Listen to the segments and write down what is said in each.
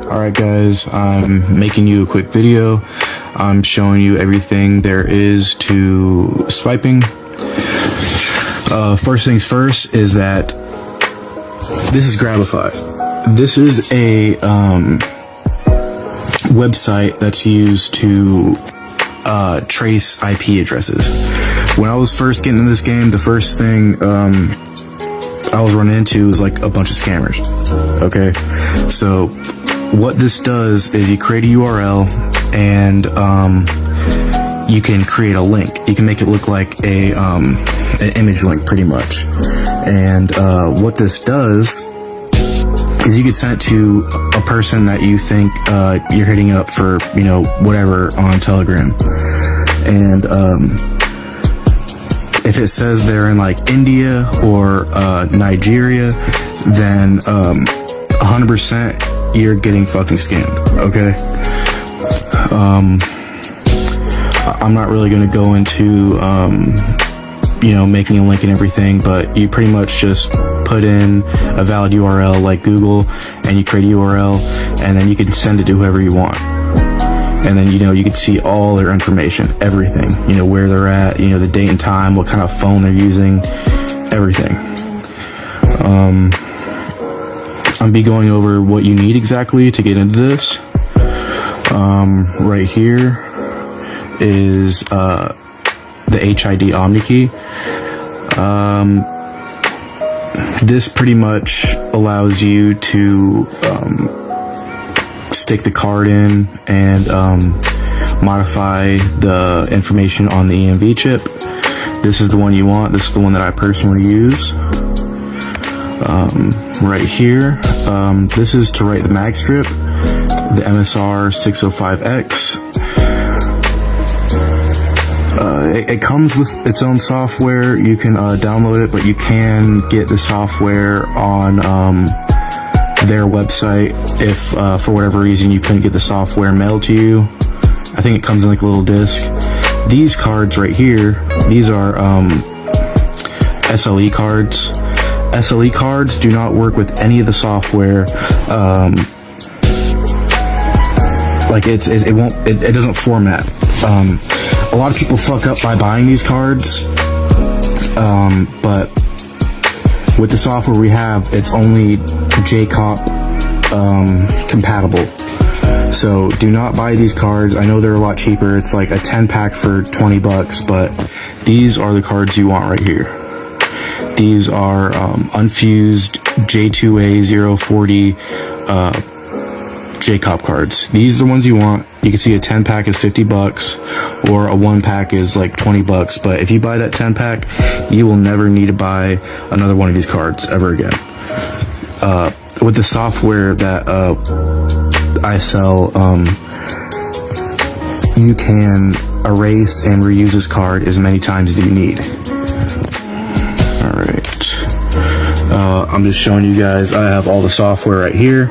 Alright guys, I'm making you a quick video. I'm showing you everything there is to swiping. First things first is that this is Grabify. This is a website that's used to trace IP addresses. When I was first getting into this game, the first thing I was running into was like a bunch of scammers. Okay, so what this does is you create a URL and you can create a link. You can make it look like a an image link pretty much. And what this does is you could send it to a person that you think you're hitting up for, you know, whatever on Telegram. And if it says they're in like India or Nigeria, then 100% you're getting fucking scammed, okay? I'm not really gonna go into, you know, making a link and everything, but you pretty much just put in a valid URL like Google, and you create a URL, and then you can send it to whoever you want. And then, you know, you can see all their information, everything, you know, where they're at, you know, the date and time, what kind of phone they're using, everything. I'll be going over what you need exactly to get into this. Right here is the HID OmniKey. This pretty much allows you to stick the card in and modify the information on the EMV chip. This is the one you want. This is the one that I personally use. Right here, this is to write the mag strip, the MSR 605X. It comes with its own software. You can download it, but you can get the software on their website if for whatever reason you couldn't get the software mailed to you. I think it comes in like a little disc. These cards right here, these are SLE cards. SLE cards do not work with any of the software. Like it doesn't format. A lot of people fuck up by buying these cards, but with the software we have, it's only JCOP compatible. So do not buy these cards. I know they're a lot cheaper. It's like a 10-pack for 20 bucks, but these are the cards you want right here. These are unfused J2A040 JCOP cards. These are the ones you want. You can see a 10-pack is 50 bucks or a 1-pack is like 20 bucks. But if you buy that 10-pack, you will never need to buy another one of these cards ever again. With the software that I sell, you can erase and reuse this card as many times as you need. Alright. I'm just showing you guys, I have all the software right here.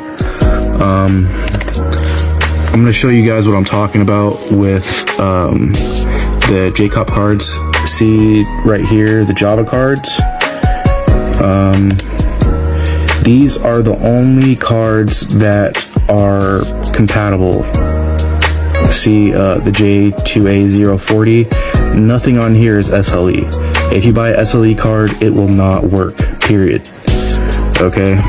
I'm going to show you guys what I'm talking about with the JCOP cards. See right here, the Java cards. These are the only cards that are compatible. See the J2A040. Nothing on here is SLE. If you buy an SLE card, it will not work, period. Okay.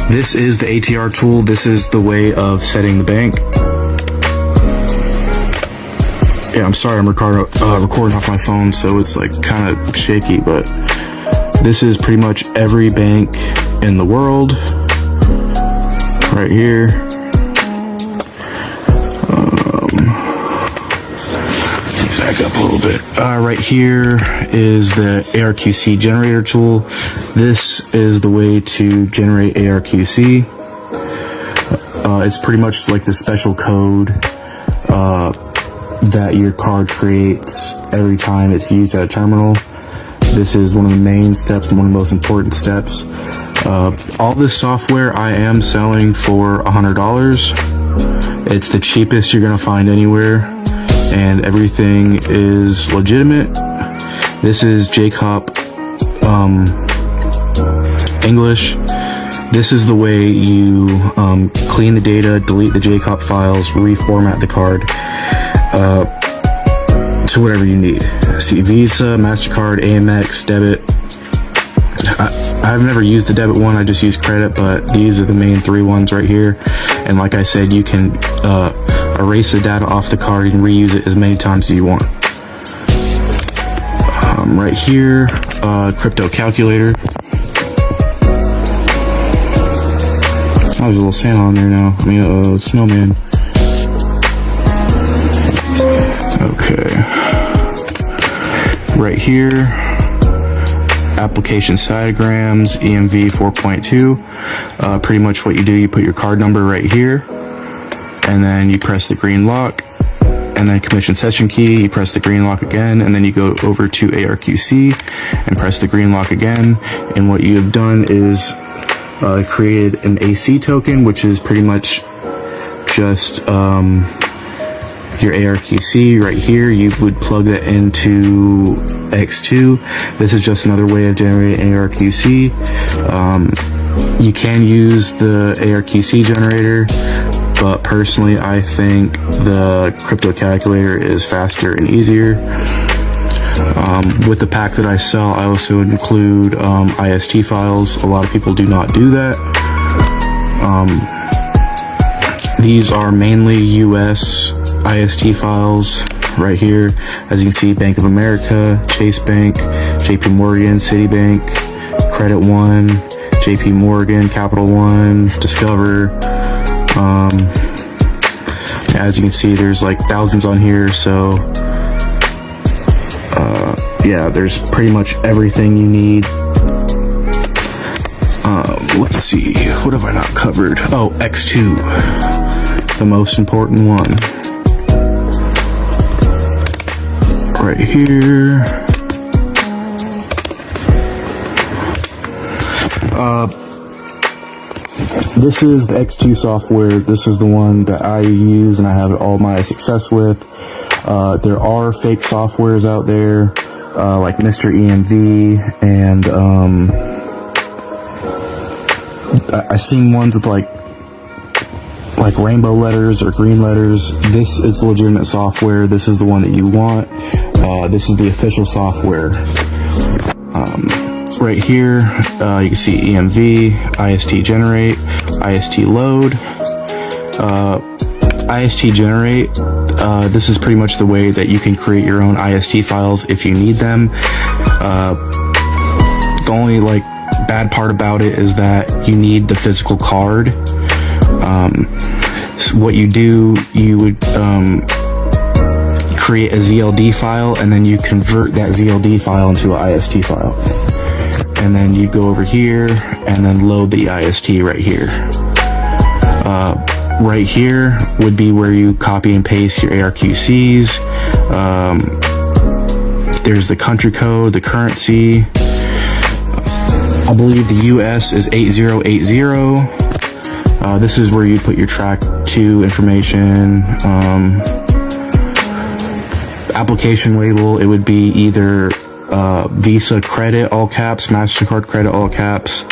This is the ATR tool. This is the way of setting the bank. Yeah, I'm sorry, I'm recording off my phone, so it's like kind of shaky, but this is pretty much every bank in the world. Right here. Back up a little bit. Right here is the ARQC generator tool. This is the way to generate ARQC. It's pretty much like the special code that your card creates every time it's used at a terminal. This is one of the main steps, one of the most important steps. All this software I am selling for $100. It's the cheapest you're gonna find anywhere, and everything is legitimate. This is JCOP English. This is the way you clean the data, delete the JCOP files, reformat the card to whatever you need. See, Visa, MasterCard, Amex, debit. I've never used the debit one, I just use credit, but these are the main 3 ones right here. And like I said, you can erase the data off the card and reuse it as many times as you want. Right here, crypto calculator. Oh, there's a little Santa on there now. I mean, snowman. Okay. Right here, application diagrams, EMV 4.2. Pretty much what you do, you put your card number right here, and then you press the green lock, and then commission session key, you press the green lock again, and then you go over to ARQC and press the green lock again. And what you have done is created an AC token, which is pretty much just your ARQC right here. You would plug that into X2. This is just another way of generating ARQC. You can use the ARQC generator, but personally I think the crypto calculator is faster and easier. With the pack that I sell, I also include IST files. A lot of people do not do that. These are mainly US IST files right here. As you can see, Bank of America, Chase Bank, JP Morgan, Citibank, Credit One, JP Morgan, Capital One, Discover. As you can see, there's like thousands on here, so yeah, there's pretty much everything you need. Let's see, what have I not covered? Oh, X2, the most important one. Right here. This is the X2 software. This is the one that I use and I have all my success with. There are fake softwares out there, like Mr. EMV, and I've seen ones with like rainbow letters or green letters. This is legitimate software. This is the one that you want. This is the official software. Right here, you can see EMV, IST generate, IST load. IST generate, this is pretty much the way that you can create your own IST files if you need them. The only like bad part about it is that you need the physical card. So what you do, you would create a ZLD file, and then you convert that ZLD file into an IST file. And then you go over here and then load the IST right here. Right here would be where you copy and paste your ARQCs. There's the country code, the currency. I believe the US is 8080. This is where you put your track 2 information. Application label, it would be either Visa credit, all caps, MasterCard credit, all caps,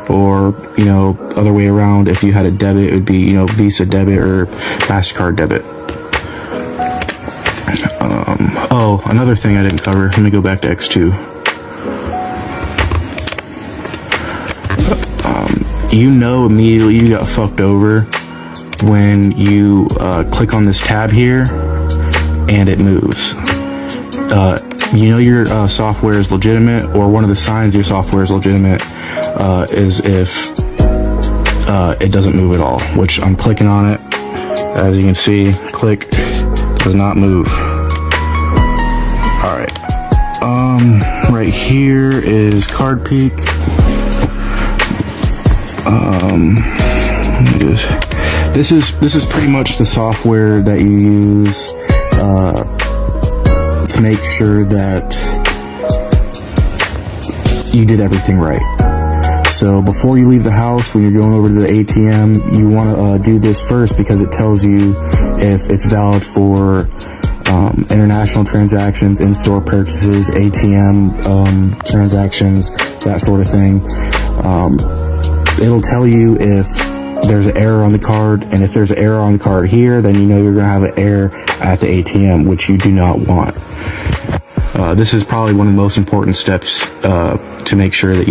or, you know, other way around. If you had a debit, it would be, you know, Visa debit or MasterCard debit. Oh, another thing I didn't cover. Let me go back to X2. You know immediately you got fucked over when you click on this tab here and it moves. You know your software is legitimate, or one of the signs your software is legitimate is if it doesn't move at all, which I'm clicking on it. As you can see, click, does not move. Alright. Right here is CardPeek. This is pretty much the software that you use to make sure that you did everything right. So before you leave the house, when you're going over to the ATM, you want to do this first, because it tells you if it's valid for international transactions, in-store purchases, ATM transactions, that sort of thing. it'll tell you if there's an error on the card, and if there's an error on the card here, then you know you're going to have an error at the ATM, which you do not want. This is probably one of the most important steps to make sure that